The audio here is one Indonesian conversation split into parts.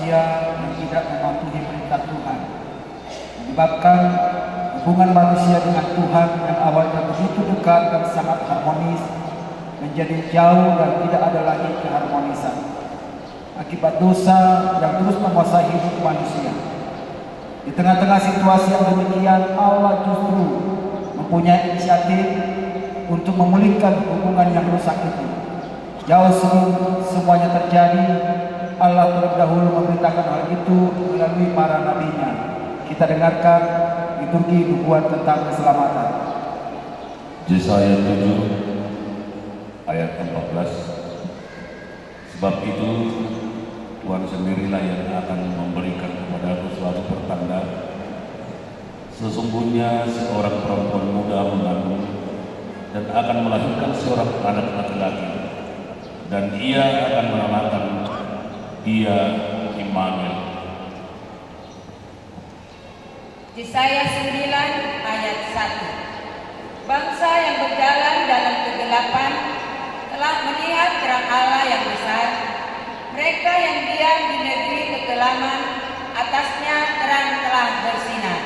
manusia yang tidak mematuhi perintah Tuhan, menyebabkan hubungan manusia dengan Tuhan yang awalnya begitu dekat dan sangat harmonis menjadi jauh dan tidak ada lagi keharmonisan akibat dosa yang terus menguasai hidup manusia. Di tengah-tengah situasi yang demikian, Allah justru mempunyai inisiatif untuk memulihkan hubungan yang rusak itu. Jauh sebelum semuanya terjadi, Allah terlebih dahulu memberitakan hal itu melalui para nabinya. Kita dengarkan liturgi nubuat tentang keselamatan. Yesaya 7 ayat 14. Sebab itu Tuhan sendirilah yang akan memberikan kepadaku suatu pertanda. Sesungguhnya seorang perempuan muda mengandung dan akan melahirkan seorang anak laki-laki, dan ia akan menamakan dia Immanuel. Yesaya 9 ayat 1. Bangsa yang berjalan dalam kegelapan telah melihat terang Allah yang besar. Mereka yang diam di negeri kekelaman, atasnya terang telah bersinar.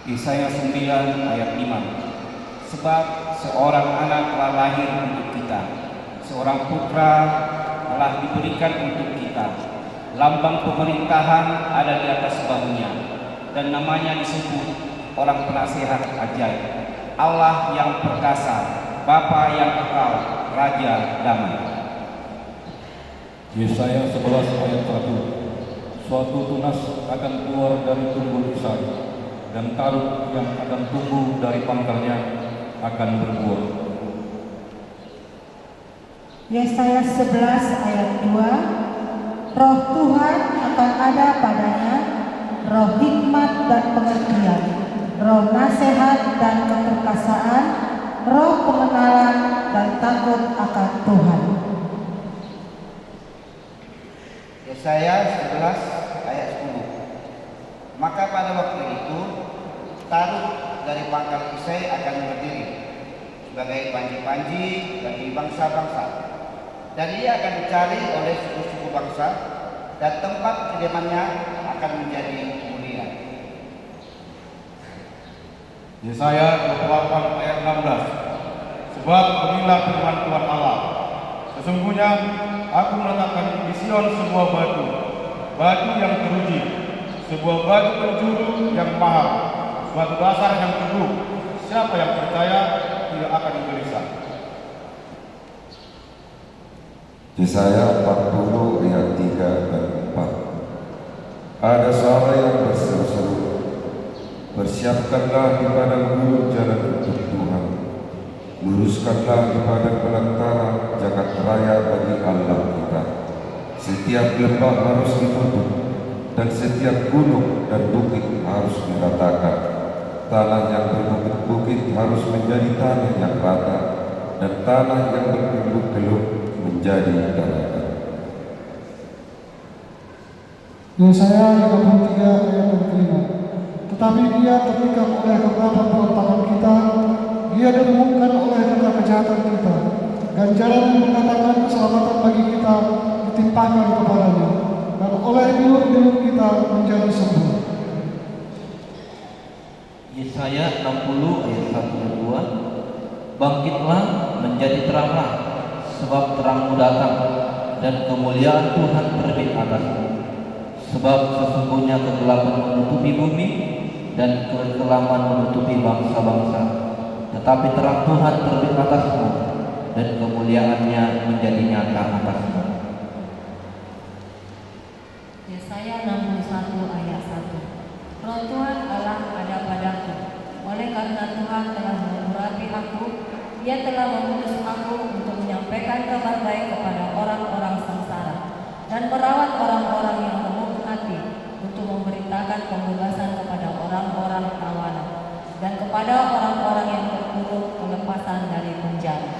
Yesaya 9 ayat 5. Sebab seorang anak telah lahir untuk kita, seorang putra telah diberikan untuk kita. Lambang pemerintahan ada di atas bahunya, dan namanya disebut Orang Penasihat Ajaib, Allah yang perkasa, Bapa yang kekal, Raja Damai. Yesaya 11 ayat 1. Suatu tunas akan keluar dari tubuh Isai, dan taruk yang akan tumbuh dari pangkalnya akan berbuah. Yesaya 11 ayat 2. Roh Tuhan akan ada padanya, roh hikmat dan pengertian, roh nasihat dan keperkasaan, roh pengenalan dan takut akan Tuhan. Yesaya 11 ayat 10. Maka pada waktu itu taruk dari pangkal Isai akan berdiri sebagai panji-panji bagi bangsa-bangsa, dan ia akan dicari oleh suku-suku bangsa, dan tempat kediamannya akan menjadi mulia. Yesaya 28 ayat 16. Sebab inilah firman Tuhan Allah, sesungguhnya aku meletakkan di Sion sebuah batu yang teruji, sebuah batu penjuru yang mahal, suatu dasar yang teguh. Siapa yang percaya tidak akan gelisah. Yesaya 40 ayat 3 dan 4. Ada suara yang berseru-seru, bersiapkanlah di padang gurun jalan untuk Tuhan, luruskanlah di padang belantara jagat raya bagi Allah kita. Setiap lembah harus ditutup, dan setiap gunung dan bukit harus diratakan. Tanah yang berbukit-bukit harus menjadi tanah yang rata, dan tanah yang berkeluk-keluk menjadi daratan. Yesaya 33 ayat 5. Tetapi dia tertikam oleh kegelapan perontakan kita, dia diremukkan oleh karena kejahatan kita, ganjaran yang mengatakan keselamatan bagi kita ditimpakan kepadanya, dan oleh bilur-bilur kita menjadi sembuh. Yesaya 60 ayat 1 dan 2. Bangkitlah, menjadi teranglah, sebab terangmu datang, dan kemuliaan Tuhan terbit atasmu. Sebab sesungguhnya kegelapan menutupi bumi, dan kekelaman menutupi bangsa-bangsa. Tetapi terang Tuhan terbit atasmu, dan kemuliaannya menjadi nyata atasmu. Yesaya 61 ayat 1. Roh Tuhan Allah ada padaku, oleh karena Tuhan telah mengurapi aku, Dia telah mengutus aku untuk menyampaikan kabar baik kepada orang-orang sengsara, dan merawat orang-orang yang lemah hati, untuk memberitakan pembebasan kepada orang-orang tawanan, dan kepada orang-orang yang terkurung pelepasan dari penjara.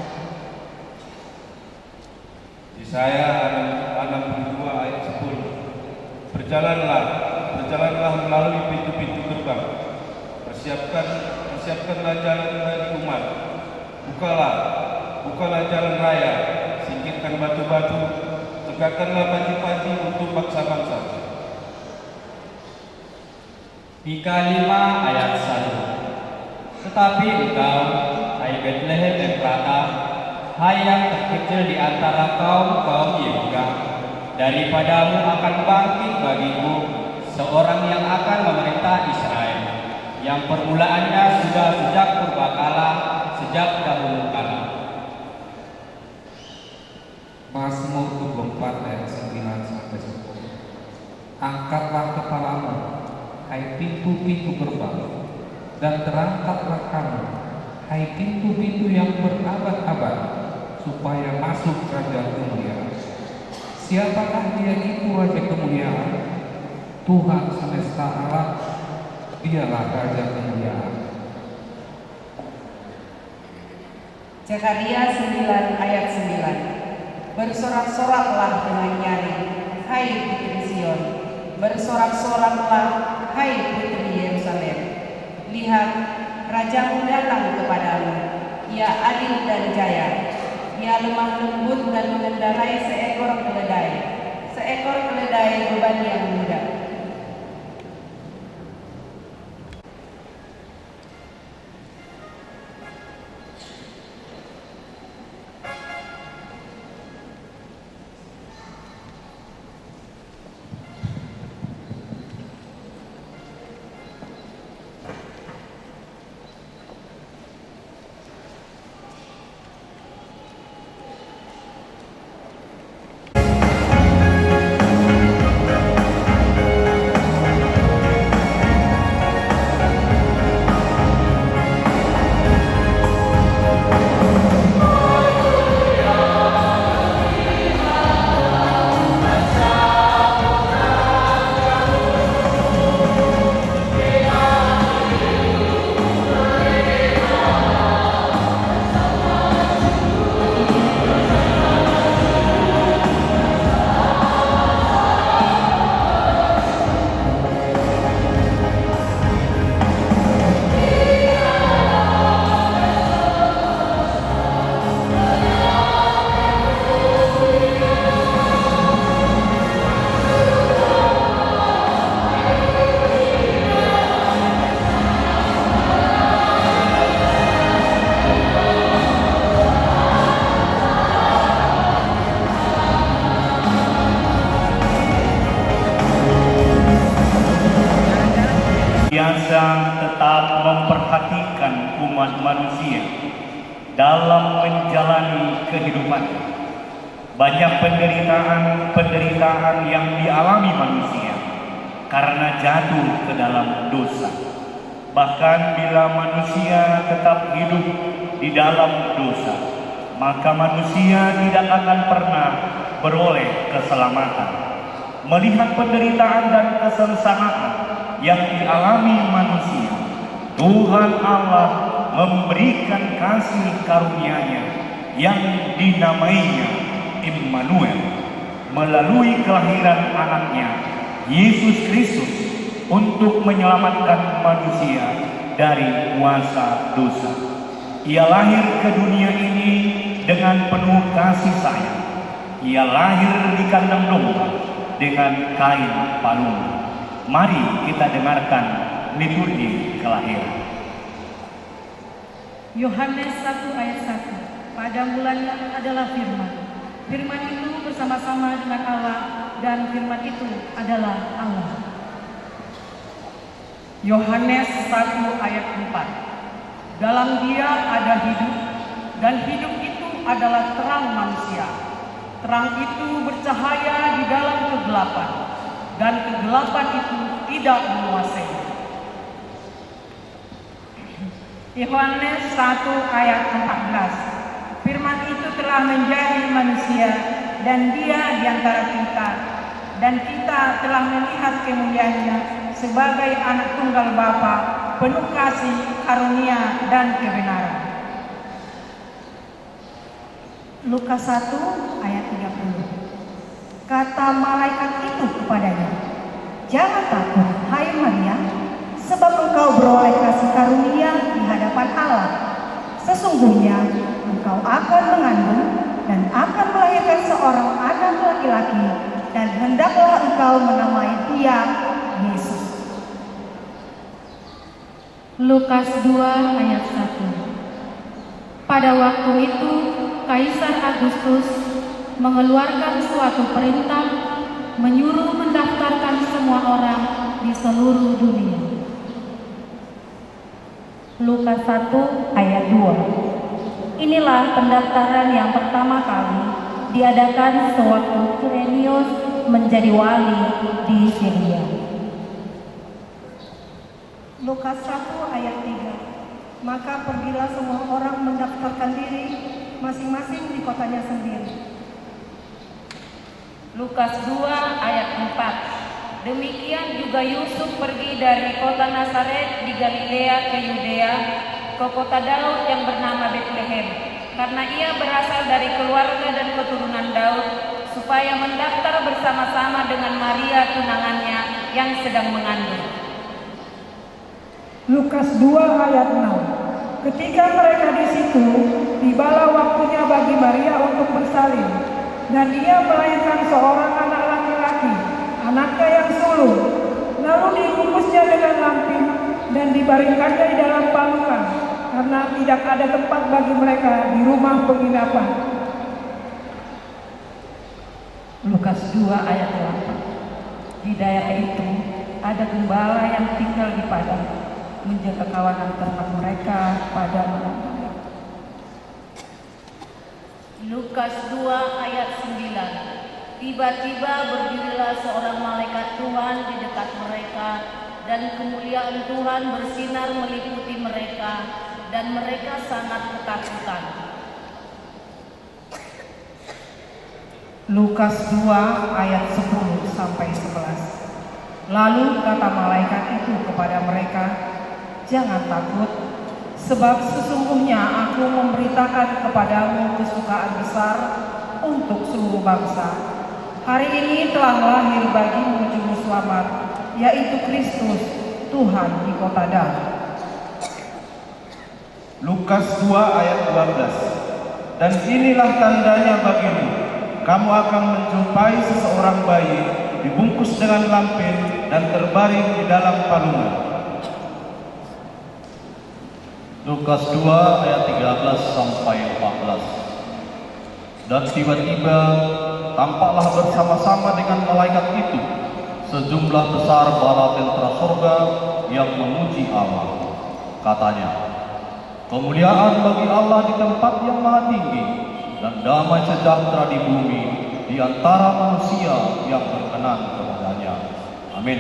Yesaya 62 ayat 10. Berjalanlah melalui pintu-pintu gerbang. Persiapkanlah jalan bagi umat. Bukalah jalan raya. Singkirkan batu-batu, tegakkanlah panji-panji untuk bangsa-bangsa. Mika 5 ayat 1. Tetapi engkau, hai Betlehem Efrata, hai yang terkecil di antara kaum-kaum Yehuda, daripadamu akan bangkit bagiku seorang yang akan memerintah Israel, yang permulaannya sudah sejak purbakala, sejak dahulu kala. Mazmur 24 ayat 9 sampai 10. Angkatlah kepalamu, hai pintu-pintu gerbang, dan terangkatlah kamu, hai pintu-pintu yang berabad-abad, supaya masuk Raja kemuliaan. Siapakah dia itu Raja kemuliaan? Tuhan semesta alam, dialah Raja kemuliaan. Zakaria 9 ayat 9. Bersorak-soraklah dengan nyanyi, hai putri Sion. Bersorak-soraklah, hai putri Yerusalem. Lihat, Rajamu datang kepadamu. Ia adil dan jaya. Ia lemah lembut dan mengendarai seekor keledai. Seekor keledai beban yang muda. Biasa tetap memperhatikan umat manusia dalam menjalani kehidupan. Banyak penderitaan yang dialami manusia karena jatuh ke dalam dosa. Bahkan bila manusia tetap hidup di dalam dosa, maka manusia tidak akan pernah beroleh keselamatan. Melihat penderitaan dan kesengsaraan yang dialami manusia, Tuhan Allah memberikan kasih karunia-Nya yang dinamainya Immanuel melalui kelahiran anaknya Yesus Kristus untuk menyelamatkan manusia dari kuasa dosa. Ia lahir ke dunia ini dengan penuh kasih sayang. Ia lahir di kandang domba dengan kain palung. Mari kita dengarkan liturgi kelahiran. Yohanes 1 ayat 1. Pada mulanya adalah firman. Firman itu bersama-sama dengan Allah, dan firman itu adalah Allah. Yohanes 1 ayat 4. Dalam Dia ada hidup, dan hidup itu adalah terang manusia. Terang itu bercahaya di dalam kegelapan, dan kegelapan itu tidak menguasai. Yohanes 1 ayat 14. Firman itu telah menjadi manusia, dan Dia di antara kita, dan kita telah melihat kemuliaan-Nya sebagai anak tunggal Bapa, penuh kasih, karunia, dan kebenaran. Lukas 1 ayat 30. Kata malaikat itu kepadanya, "Jangan takut, hai Maria, sebab engkau beroleh kasih karunia di hadapan Allah. Sesungguhnya engkau akan mengandung dan akan melahirkan seorang anak laki-laki, engkau menamai dia Yesus. Lukas 2 ayat 1. Pada waktu itu Kaisar Agustus mengeluarkan suatu perintah menyuruh mendaftarkan semua orang di seluruh dunia. Lukas 1 ayat 2. Inilah pendaftaran yang pertama kali diadakan sewaktu Quirinius menjadi wali di Syria. Lukas 1 ayat 3. Maka pergilah semua orang mendaftarkan diri masing-masing di kotanya sendiri. Lukas 2 ayat 4. Demikian juga Yusuf pergi dari kota Nazaret di Galilea ke Yudea, ke kota Daud yang bernama Betlehem, karena ia berasal dari keluarga dan keturunan Daud, supaya mendaftar bersama-sama dengan Maria tunangannya yang sedang mengandung. Lukas 2 ayat 6. Ketika mereka di situ, tibalah waktunya bagi Maria untuk bersalin, dan ia melahirkan seorang anak laki-laki, anaknya yang sulung. Lalu dibungkusnya dengan lampin dan dibaringkannya di dalam palungan, karena tidak ada tempat bagi mereka di rumah penginapan. Lukas 2 ayat 8. Di daerah itu ada gembala yang tinggal di padang, menjaga kawanan ternak mereka pada malam hari. Lukas 2 ayat 9. Tiba-tiba berdirilah seorang malaikat Tuhan di dekat mereka, dan kemuliaan Tuhan bersinar meliputi mereka, dan mereka sangat ketakutan. Lukas 2 ayat 10 sampai 11. Lalu kata malaikat itu kepada mereka, "Jangan takut, sebab sesungguhnya aku memberitakan kepadamu kesukaan besar untuk seluruh bangsa. Hari ini telah lahir bagimu juru selamat, yaitu Kristus, Tuhan di kota Daud." Lukas 2 ayat 12. Dan inilah tandanya bagimu, kamu akan menjumpai seseorang bayi dibungkus dengan lampin dan terbaring di dalam palungan. Lukas 2 ayat 13 sampai 14. Dan tiba-tiba tampaklah bersama-sama dengan malaikat itu sejumlah besar bala tentara surga yang memuji Allah. Katanya, kemuliaan bagi Allah di tempat yang maha tinggi, dan damai sejahtera di bumi di antara manusia yang berkenan kepadanya. Amin.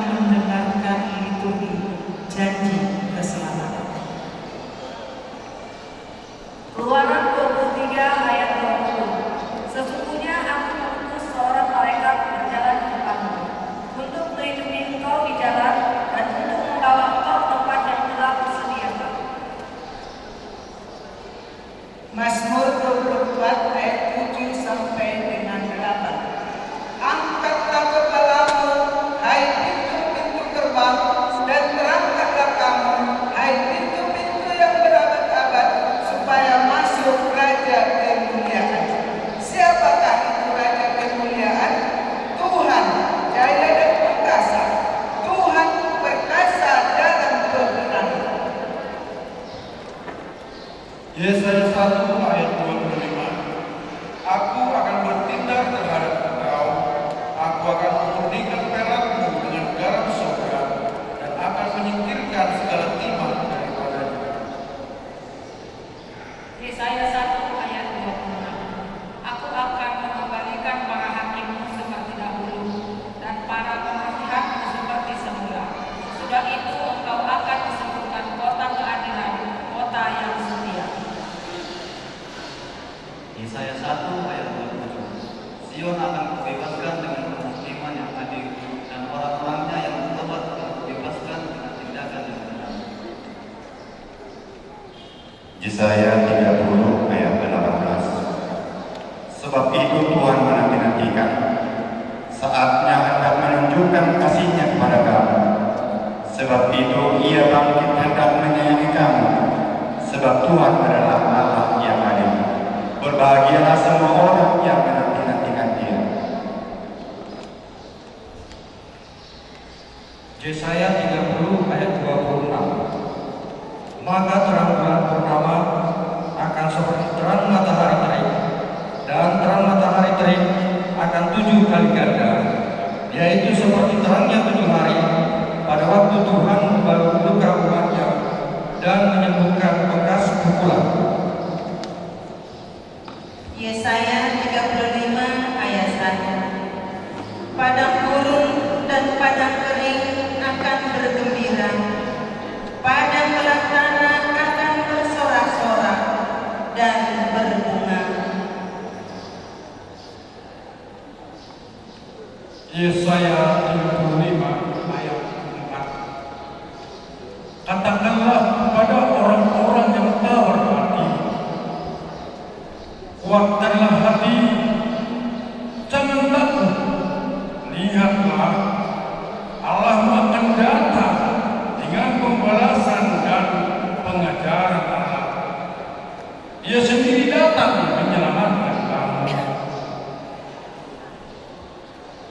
mendengarkan liturgi janji keselamatan. Keluaran 23 ayat 20. Sesungguhnya aku mengutus seorang malaikat berjalan di depanmu untuk melindungi engkau di jalan dan untuk membawa engkau tempat yang telah kusediakan. Mazmur 24 ayat 7 sampai dengan 8. Angkatlah kepalamu, hai pintu-pintu gerbang, dan terangkatlah kamu, hai pintu-pintu yang berabad-abad, supaya masuk Raja kemuliaan. Siapakah itu Raja kemuliaan? Tuhan, jaya dan perkasa. Tuhan perkasa dalam kebenaran. Yesaya 1 ayat 25. Aku akan bertindak terhadap engkau, aku akan memurnikan perakmu dengan garam sorga, dan akan menyingkirkan segala timah daripadanya. Yesaya 1 ayat 26. Aku akan mengembalikan para hakimmu seperti dahulu dan para penasihatmu seperti semula. Sudah itu engkau akan disebutkan kota keadilan, kota yang setia. Yesaya 1 ayat 27. Sion akan kubebaskan dengan penghakiman yang adil, dan orang-orangnya yang bertobat akan kubebaskan dengan tindakan yang benar. Yesaya 30 ayat 18. Sebab itu Tuhan menanti-nantikan, saatnya hendak menunjukkan kasih-Nya kepada kamu. Sebab itu Ia bangkit hendak menyayangi kamu. Sebab Tuhan adalah Allah yang adil. Berbahagialah semua orang yang menanti-nantikan Dia. Yesaya 30 ayat 26. Maka terang bulan purnama akan seperti terang matahari terik, dan terang matahari terik akan 7 kali ganda, yaitu seperti terangnya 7 hari pada waktu Tuhan membalut luka umatnya dan menyembuhkan bekas pukulan. Yesaya 35 ayat 1. Padang gurun dan padang kering akan bergembira, padang belah tanah akan bersorak-sorak dan berbunga. Yesaya 35 ayat 4. Katakanlah kepada orang-orang yang tawar hati, kuatkanlah hati, jangan takut. Lihatlah, Allahmu akan datang dengan pembalasan dan pengajaran Allah. Ia sendiri datang menyelamatkan kamu.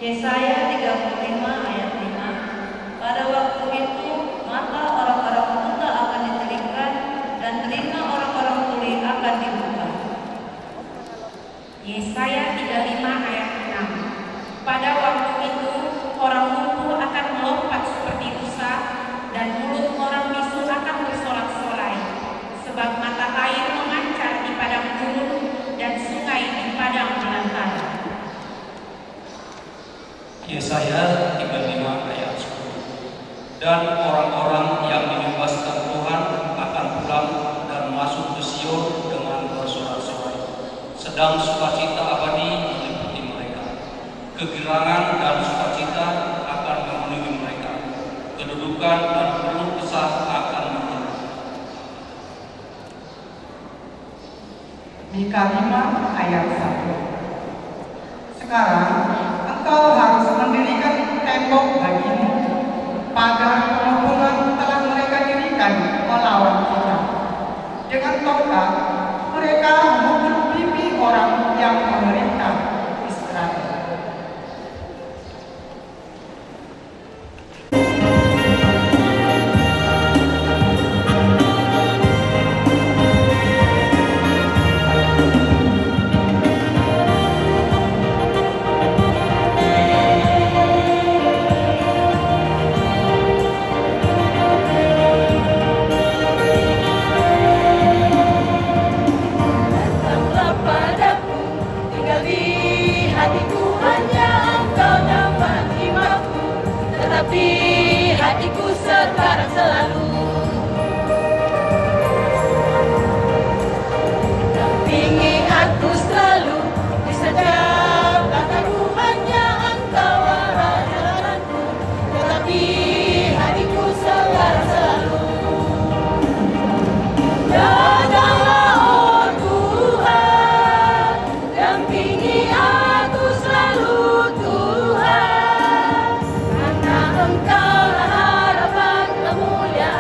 Yesaya 35 ayat 5. Pada waktu itu mata orang-orang buta akan ditelingkan dan telinga orang-orang tuli akan dibuka. Yesaya 35 ayat 6. Pada waktu itu orang lumpuh akan melompat seperti rusa dan mulut orang bisu akan bersorak-sorai, sebab mata air memancar di padang gurun dan sungai di padang belantara. Yesaya 35 ayat 10. Dan orang-orang yang dibebaskan Tuhan akan pulang dan masuk ke Sion dengan bersorak-sorai, sedang sukacita abadi meliputi mereka. Kegirangan dan sukacita akan memenuhi mereka. Kedudukan dan keluh kesah akan menyerah. Mika 5 ayat 1. Sekarang engkau harus mendirikan tembok bagimu. Pagar penghubungan telah mereka dirikan melawan kita. Dengan tongkat mereka memukul pipi orang yang memerintah Israel. Datanglah padaku, tinggal tetapi hatiku sekarang selalu dampingi aku selalu di setiap langkah Tuhannya Engkau arah jalanku, tetapi hatiku sekarang selalu. Datanglah oh Tuhan, dampingi aku selalu Tuhan, karena Engkaulah harapan kemuliaan.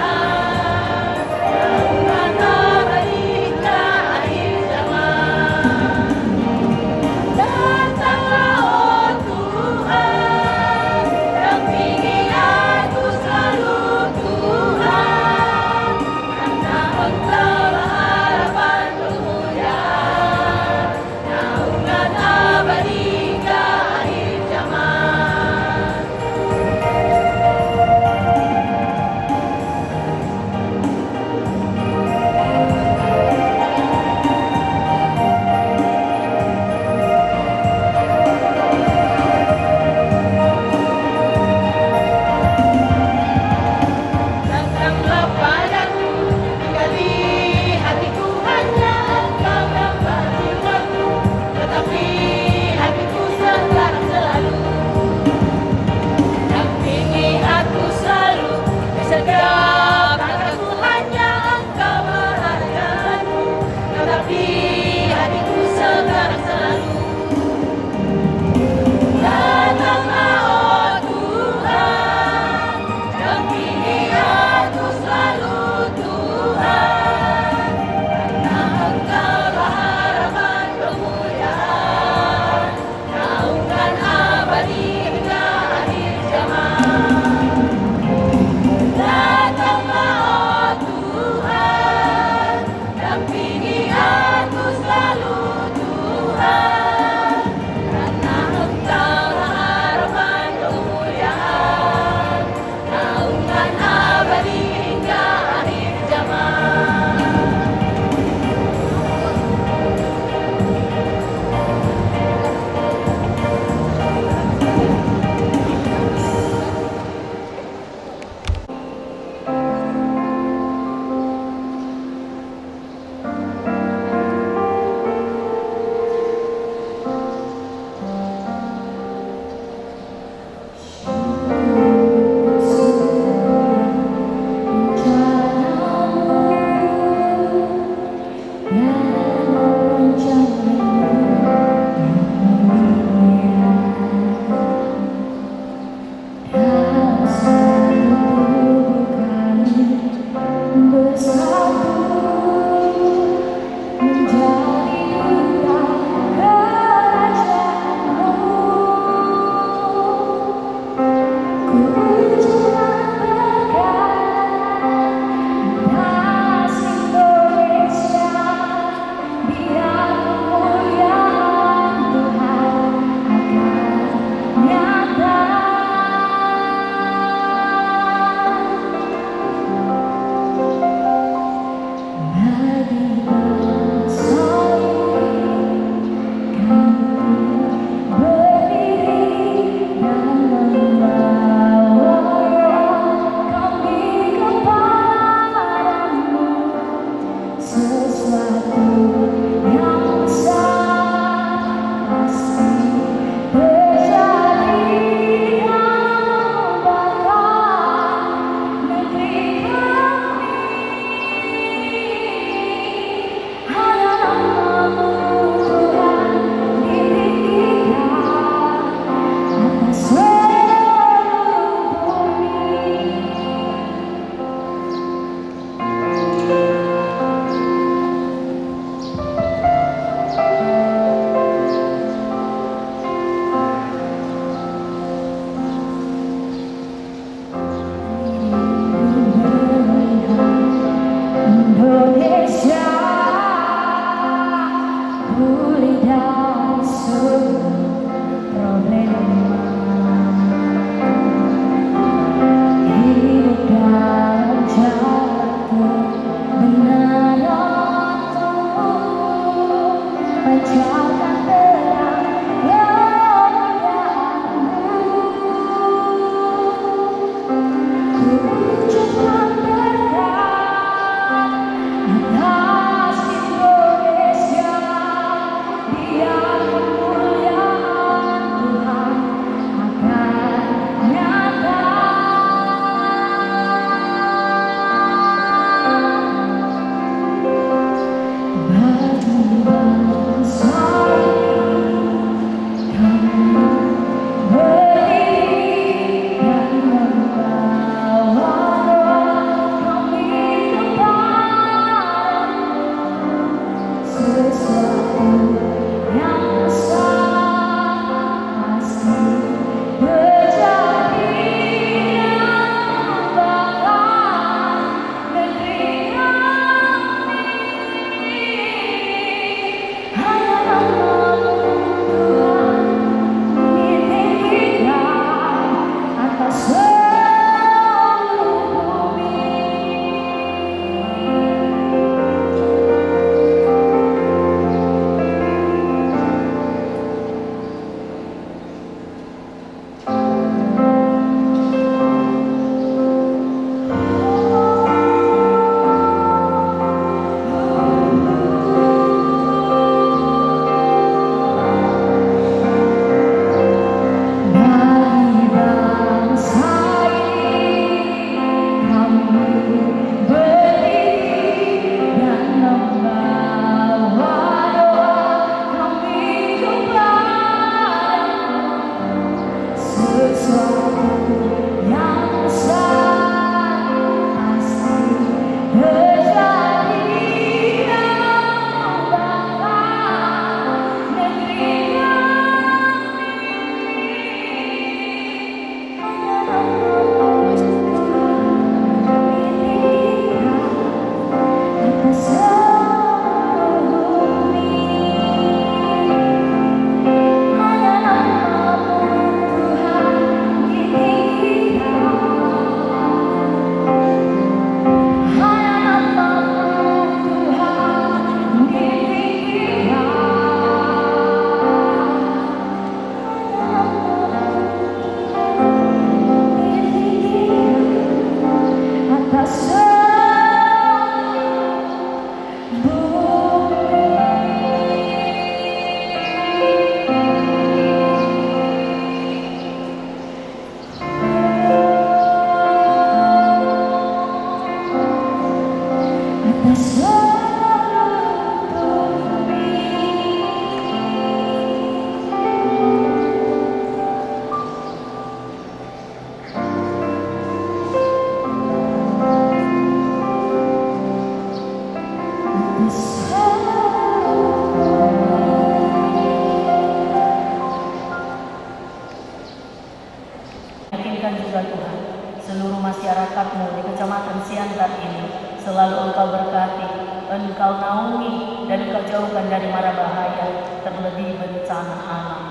umatmu di kecamatan Siantar ini selalu Engkau berkati, Engkau naungi, dan Engkau jauhkan dari mara bahaya, terlebih bencana alam.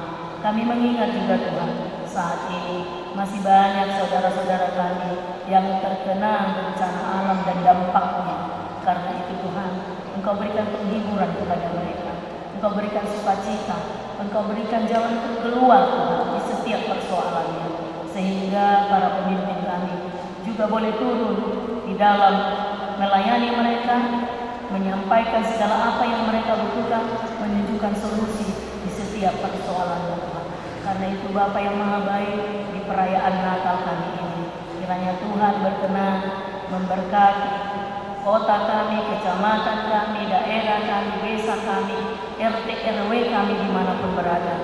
Kami mengingat juga Tuhan, saat ini masih banyak saudara-saudara kami yang terkena bencana alam dan dampaknya. Karena itu Tuhan, Engkau berikan penghiburan kepada mereka, Engkau berikan sukacita, Engkau berikan jalan keluar Tuhan di setiap persoalannya, sehingga para pemimpin kami juga boleh turun di dalam melayani mereka, menyampaikan segala apa yang mereka butuhkan, menunjukkan solusi di setiap persoalan Tuhan. Karena itu Bapa yang Maha Baik, di perayaan Natal kami ini, kiranya Tuhan berkenan memberkati kota kami, kecamatan kami, daerah kami, desa kami, RT RW kami dimanapun berada.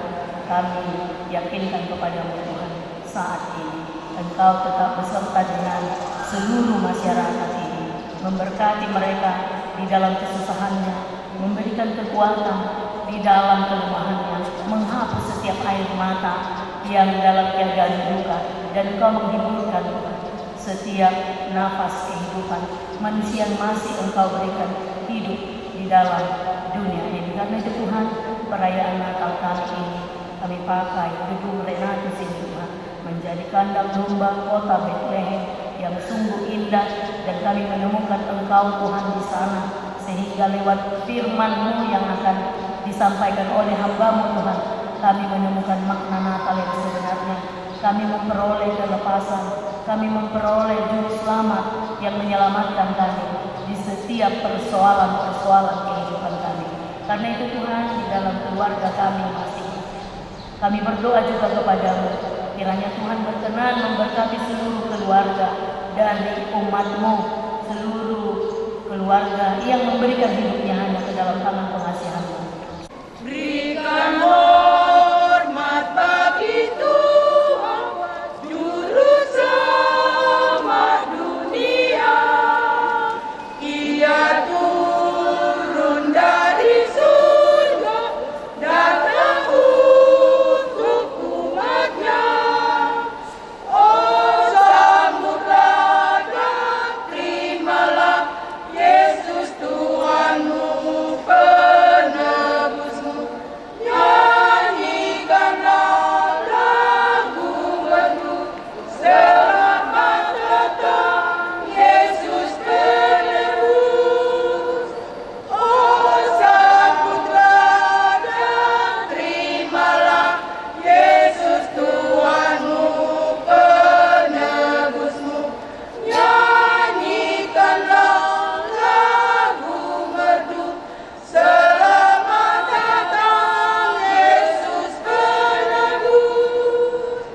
Kami yakinkan kepadamu Tuhan, saat ini Engkau tetap beserta dengan seluruh masyarakat ini, memberkati mereka di dalam kesusahannya, memberikan kekuatan di dalam kelemahannya, menghapus setiap air mata yang dalam keadaan duka, dan Engkau menghiburkan setiap nafas kehidupan manusia yang masih Engkau berikan hidup di dalam dunia ini. Karena itu Tuhan, perayaan Natal kali ini kami pakai gedung Renatus ini Tuhan menjadi kandang domba kota Bethlehem yang sungguh indah, dan kami menemukan Engkau Tuhan di sana, sehingga lewat firman-Mu yang akan disampaikan oleh hamba-Mu Tuhan, kami menemukan makna Natal yang sebenarnya. Kami memperoleh kelepasan, kami memperoleh juru selamat yang menyelamatkan kami di setiap persoalan-persoalan kehidupan kami. Karena itu Tuhan, di dalam keluarga kami masing-masing, kami berdoa juga kepadamu, kiranya Tuhan berkenan memberkati seluruh keluarga dari umat-Mu, seluruh keluarga yang memberikan hidupnya hanya ke dalam tangan pengasihan-Mu. Berikan hormat bagi Tuhan, Juru Selamat dunia. Ia turun dari surga, datang untuk umatnya. Oh, sambutlah dan terimalah Yesus Tuhanmu, penebusmu. Nyanyikanlah lagu merdu, selamat datang Yesus penebus. Oh, sambutlah dan terimalah Yesus Tuhanmu, penebusmu. Nyanyikanlah lagu merdu, selamat datang Yesus penebus.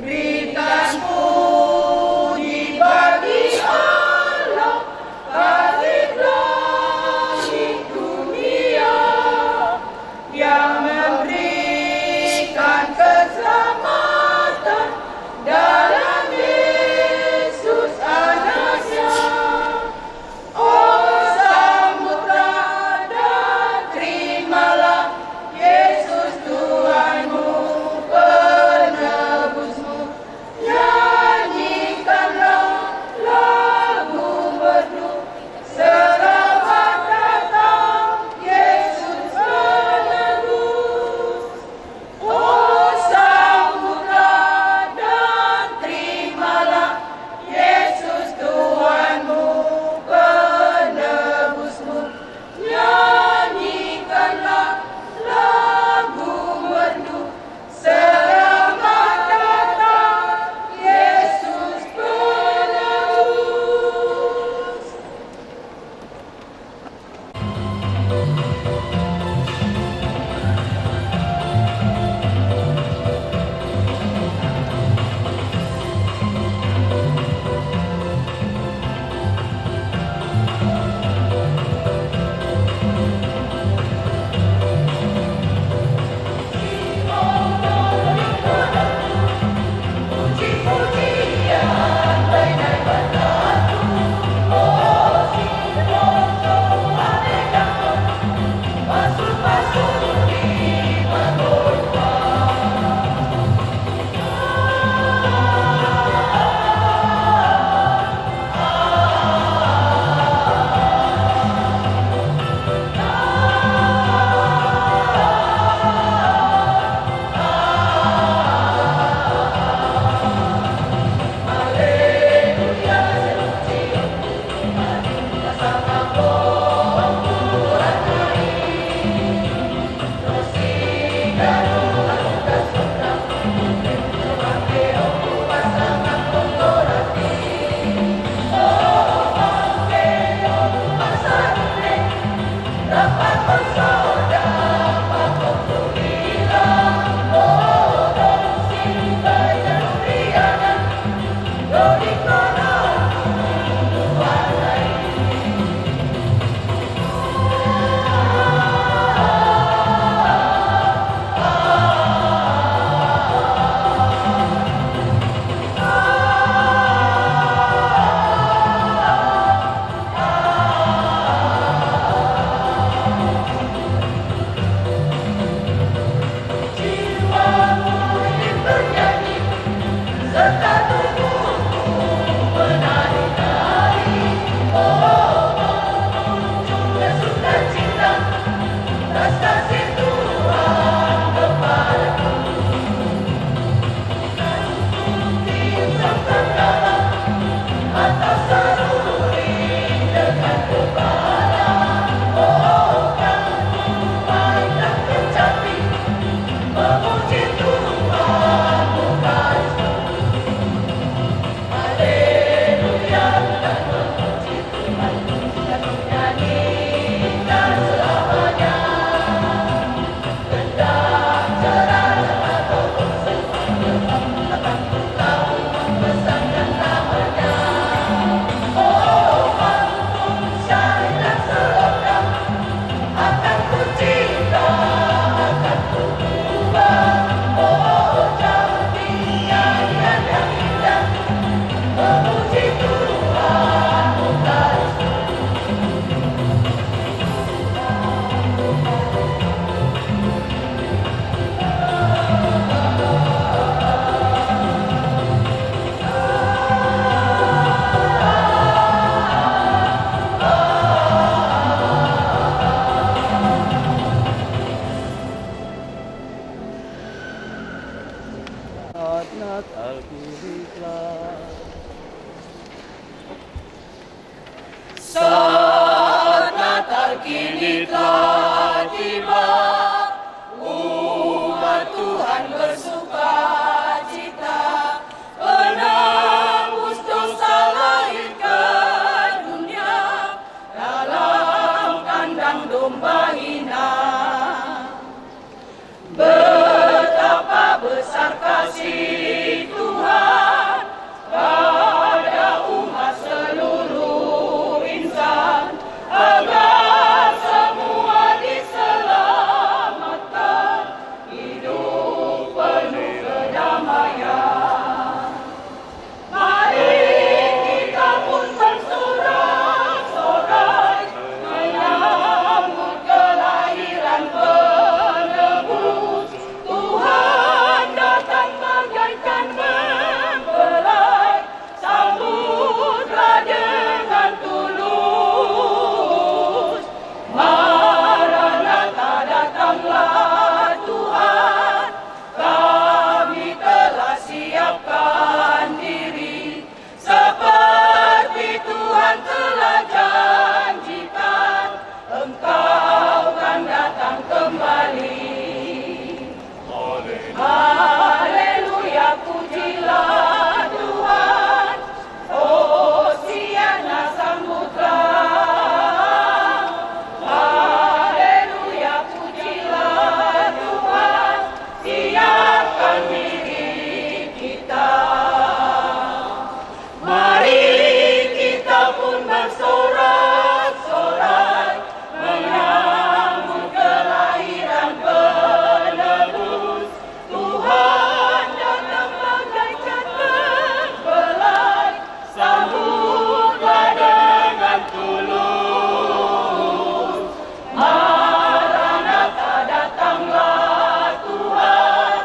Berikan puji bagi Allah, Khalik langit dunia, yang memberikan keselamatan dalam Yesus anaknya. Oh, sambutlah dan terimalah Yesus Tuhanmu, penebusmu. Nyanyikanlah lagu merdu, selamat datang Yesus penebus. Oh, Saat Natal kini telah, saat Natal kini telah tiba, umat Tuhan bersuka cita, penebus dosa lahir ke dunia, dalam kandang domba hina. Betapa besar kasih Tuhan pada umat seluruh insan, agar semua diselamatkan, hidup penuh kedamaian. Mari kita pun bersorak-sorai menyambut kelahiran penebus. Tuhan datang bagaikan mempelai, sambutlah dengan tulus. Maranatha, datanglah Tuhan, kami telah siapkan diri, seperti Tuhan telah janjikan, Engkau kan datang kembali. Haleluya, pujilah Tuhan, Hosiana sambutlah. Haleluya, pujilah Tuhan, siapkan diri kita. Mari kita pun bersorak-sorai menyambut kelahiran penebus. Tuhan datang bagaikan mempelai, sambutlah dengan tulus. Maranatha, datanglah Tuhan,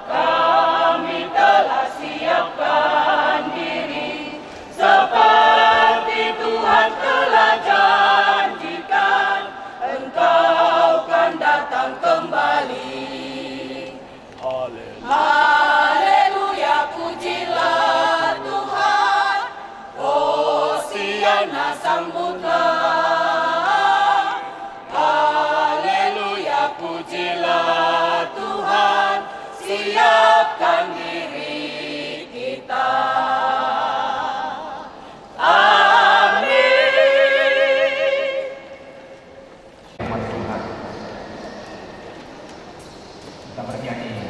kami telah siapkan diri, seperti Tuhan telah janjikan, Engkau kan datang kembali. Haleluya, pujilah Tuhan, Hosiana sambutlah. Haleluya, pujilah Tuhan, siapkan diri kita. Amin. Umat Tuhan, kita bernyanyi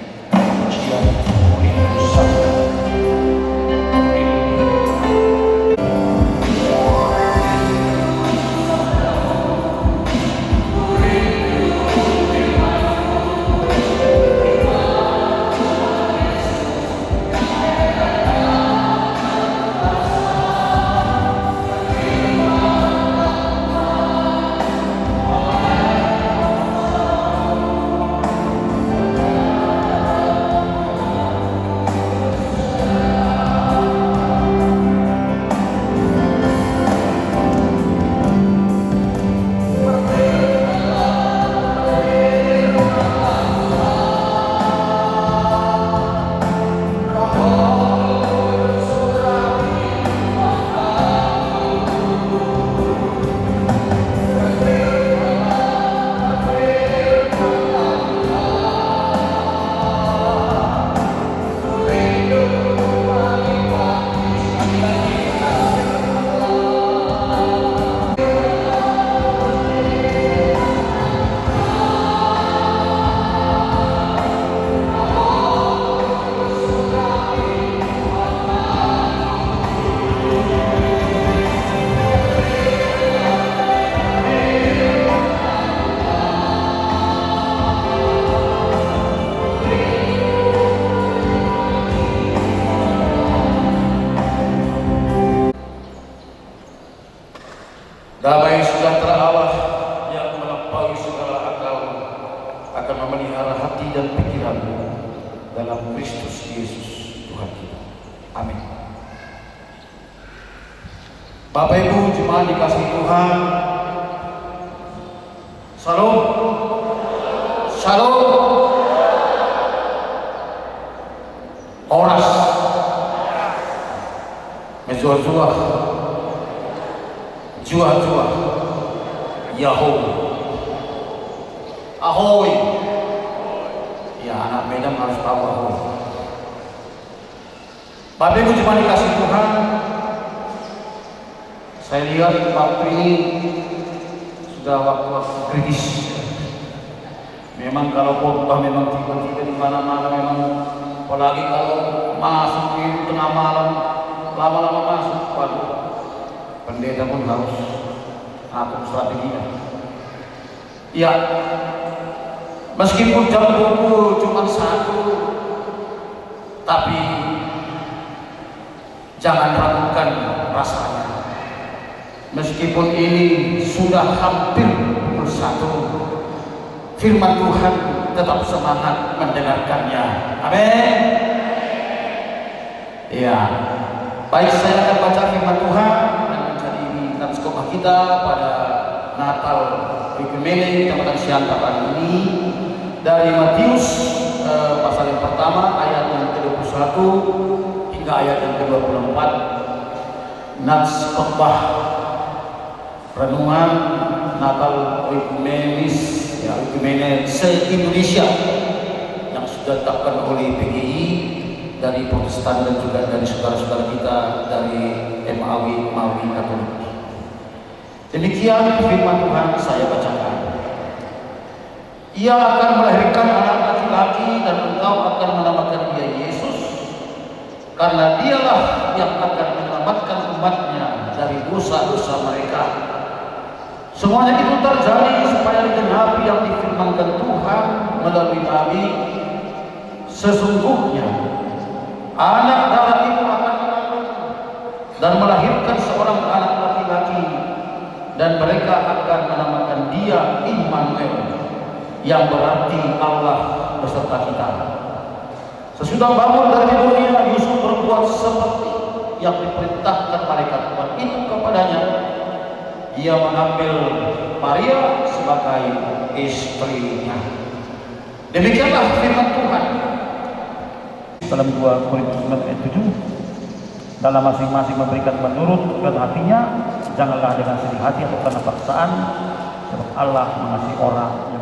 Damai sejahtera Allah yang melampaui segala akal akan memelihara hati dan pikiranmu dalam Kristus Yesus Tuhan kita. Amin. Bapak Ibu jemaat dikasihi Tuhan, Shalom. Shalom. Ora jua-jua, jua-jua, Yahoo, ahoy. Ya, anak Medan harus tahu ahoy. Bapak Ibu cuma dikasih Tuhan. Saya lihat waktu ini sudah waktu-waktu kritis. Memang kalau khotbah memang tiba-tiba di mana-mana memang, apalagi kalau masuk di tengah malam, lama-lama masuk, waduh, pendeta pun harus atur strateginya. Ya, meskipun jam 20 cuma 1, tapi jangan ragukan rasanya. Meskipun ini sudah hampir pukul 1, firman Tuhan tetap semangat mendengarkannya. Amin. Ya, baik, saya akan baca firman Tuhan dan menjadi naskah kita pada Natal Ekumene Kecamatan Siantar hari ini dari Matius pasal yang pertama ayat yang ke-21 hingga ayat yang ke-24. Nats khotbah renungan Natal Ekumenis, ya, Ekumene se-Indonesia yang sudah ditetapkan oleh PGI dari Protestan dan juga dari saudara-saudara kita dari MAW Katolik. Demikian firman Tuhan, saya bacakan. Ia akan melahirkan anak laki-laki dan engkau akan menamakan dia Yesus, karena dialah yang akan menyelamatkan umatnya dari dosa-dosa mereka. Semuanya itu terjadi supaya digenapi yang difirmankan Tuhan melalui Nabi, sesungguhnya anak darah itu akan mengandung dan melahirkan seorang anak laki-laki, dan mereka akan menamakan dia Immanuel, yang berarti Allah beserta kita. Sesudah bangun dari dunia, Yusuf berbuat seperti yang diperintahkan malaikat Tuhan itu kepadanya. Ia mengambil Maria sebagai istrinya. Demikianlah firman Tuhan. Dalam 2 Korintus 9 ayat 7, dalam masing-masing memberikan menurut kehendak hatinya, janganlah dengan sedih hati atau karena paksaan, sebab Allah mengasihi orang yang